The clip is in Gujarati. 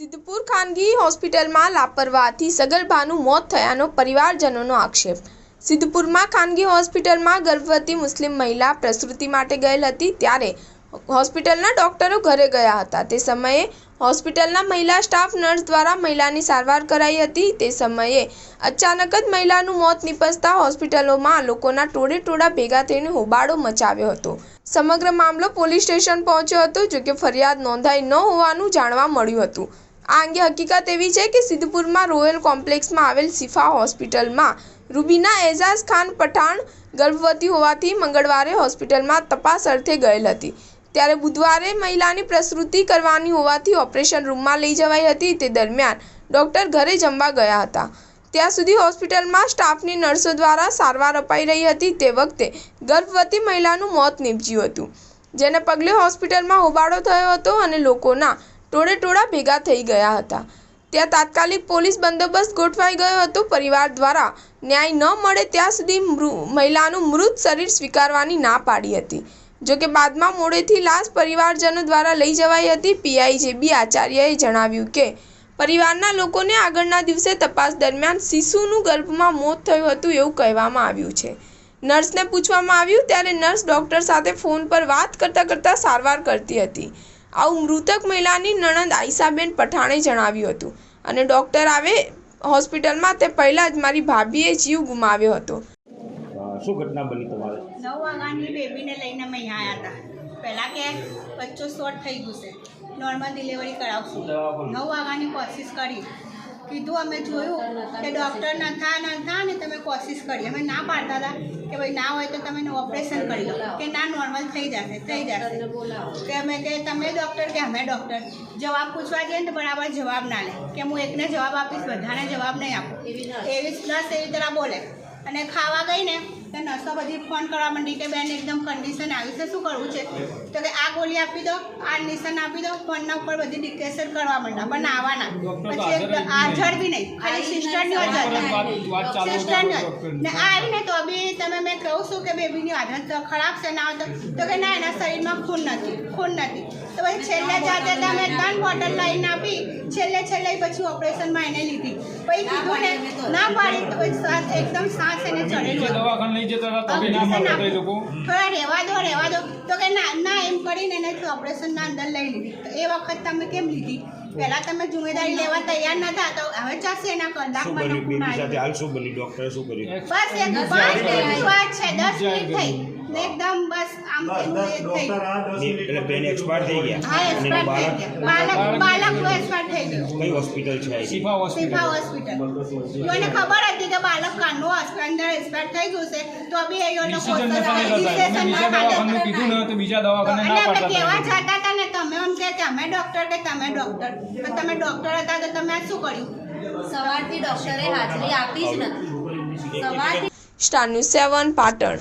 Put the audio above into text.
સિદ્ધપુર ખાનગી હોસ્પિટલમાં લાપરવાહીથી સગર્ભાનું મોત થયાનો પરિવારજનોનો આક્ષેપ। સિદ્ધપુરમાં ખાનગી હોસ્પિટલમાં ગર્ભવતી મુસ્લિમ મહિલા પ્રસૂતિ માટે ગયેલ હતી ત્યારે હોસ્પિટલના ડોક્ટરો ઘરે ગયા હતા। તે સમયે હોસ્પિટલના મહિલા સ્ટાફ નર્સ દ્વારા મહિલાની સારવાર કરાઈ હતી। તે સમયે અચાનક જ મહિલાનું મોત નિપજતા હોસ્પિટલોમાં લોકોના ટોળે ભેગા થઈને હોબાળો મચાવ્યો હતો। સમગ્ર મામલો પોલીસ સ્ટેશન પહોંચ્યો હતો, જોકે ફરિયાદ નોંધાઈ ન હોવાનું જાણવા મળ્યું હતું। આ અંગે હકીકત એવી છે કે સિદ્ધપુરમાં રોયલ કોમ્પ્લેક્સમાં આવેલ શિફા હોસ્પિટલમાં રૂબીના એઝાઝ ખાન પઠાણ ગર્ભવતી હોવાથી મંગળવારે હોસ્પિટલમાં તપાસ અર્થે ગયેલ હતી। ત્યારે બુધવારે મહિલાની પ્રસૂતિ કરવાની હોવાથી ઓપરેશન રૂમમાં લઈ જવાઈ હતી। તે દરમિયાન ડોક્ટર ઘરે જમવા ગયા હતા। ત્યાં સુધી હોસ્પિટલમાં સ્ટાફની નર્સો દ્વારા સારવાર અપાઈ રહી હતી। તે વખતે ગર્ભવતી મહિલાનું મોત નીપજ્યું હતું, જેને પગલે હોસ્પિટલમાં હોબાળો થયો હતો અને લોકોના ટોળે ભેગા થઈ ગયા હતા। ત્યાં તાત્કાલિક પોલીસ બંદોબસ્ત ગોઠવાઈ ગયો હતો। પરિવાર દ્વારા ન્યાય ન મળે ત્યાં સુધી મહિલાનું મૃત શરીર સ્વીકારવાની ના પાડી હતી, જોકે બાદમાં મોડેથી લાશ પરિવારજનો દ્વારા લઈ જવાઈ હતી। પીઆઈ જેબી આચાર્યએ જણાવ્યું કે પરિવારના લોકોને આગળના દિવસે તપાસ દરમિયાન શિશુનું ગર્ભમાં મોત થયું હતું એવું કહેવામાં આવ્યું છે। નર્સને પૂછવામાં આવ્યું ત્યારે નર્સ ડોક્ટર સાથે ફોન પર વાત કરતા સારવાર કરતી હતી। આવું મૃતક મહિલાની નણંદ આયશાબેન પઠાણે જણાવ્યું હતું અને ડોક્ટર આવે હોસ્પિટલમાં તે પહેલાં જ મારી ભાભીએ જીવ ગુમાવ્યો હતો। શું ઘટના બની તમારે? 9 વાગ્યાની બેબીને લઈને અમે અહીંયા આવ્યા હતા। પહેલાં કે બચ્ચો શોર્ટ થઈ ગયું છે, નોર્મલ ડિલિવરી કરાવશું। 9 વાગ્યાની કોશિશ કરી, કીધું અમે જોયું કે ડૉક્ટર નથા ને તમે કોશિશ કરી। અમે ના પાડતા હતા કે ભાઈ ના હોય તો તમે ઓપરેશન કરી લો, કે ના નોર્મલ થઈ જશે। કે અમે કે તમે ડૉક્ટર કે અમે ડૉક્ટર? જવાબ પૂછવા જઈએ ને તો બરાબર જવાબ ના લે, કે હું એકને જવાબ આપીશ, બધાને જવાબ નહીં આપું। એવી પ્લસ એવી તરહ બોલે। અને ખાવા ગઈ ને તો નર્સો બધી ફોન કરવા માંડી કે બેન એકદમ કન્ડિશન આવી છે, શું કરવું છે? તો કે આ ગોળી આપી દો, આ નિશાન આપી દો। ફોનના ઉપર બધી ડિક્ટેશન કરવા માંડ્યા, પણ આવવાના પછી હાજર બી નહીં, ખાલી સિસ્ટરની હાજર સિસ્ટરની ને આવીને તો બી તમે મેં કહું છું કે બેબીની હાલત ખરાબ છે ના તો કે ના એના શરીરમાં ખૂન નથી। તો પછી છેલ્લે જાતે તમે 3 બોટલ લઈને આપી, છેલ્લે પછી ઓપરેશનમાં એને લીધી। પછી કીધું ને ના પાડી તો પછી એકદમ સાસ એને ચડેલું, થોડા રહેવા દો તો કે ના એમ કરીને એને ઓપરેશનના અંદર લઈ લીધી। તો એ વખત તમે કેમ લીધી? પહેલાં તમે જિમ્મેદારી લેવા તૈયાર નતા, તો હવે ચાલશે એના કલાકમાં શું બની? ડોક્ટરે શું કર્યું? બસ 5 મિનિટની વાત છે, 10 મિનિટ થઈ ને એકદમ બસ આમ એટલે બેન એક્સપાયર થઈ ગયા? હા, એક્સપાયર થઈ ગયા। બાળક એક્સપાયર થઈ ગયું। કઈ હોસ્પિટલ છે? શિફા હોસ્પિટલ। એને ખબર હતી કે બાળક કાનો અંદર એક્સપાયર થઈ ગયું છે, તો બી એ લોકો કેવા જતા હતા ને તમે એમ કે અમે ડૉક્ટર કે તમે ડૉક્ટર, તો તમે ડૉક્ટર હતા તો તમે આ શું કર્યું? સવારથી ડૉક્ટરે હાજરી આપી જ નથી। Star news 7 Patan.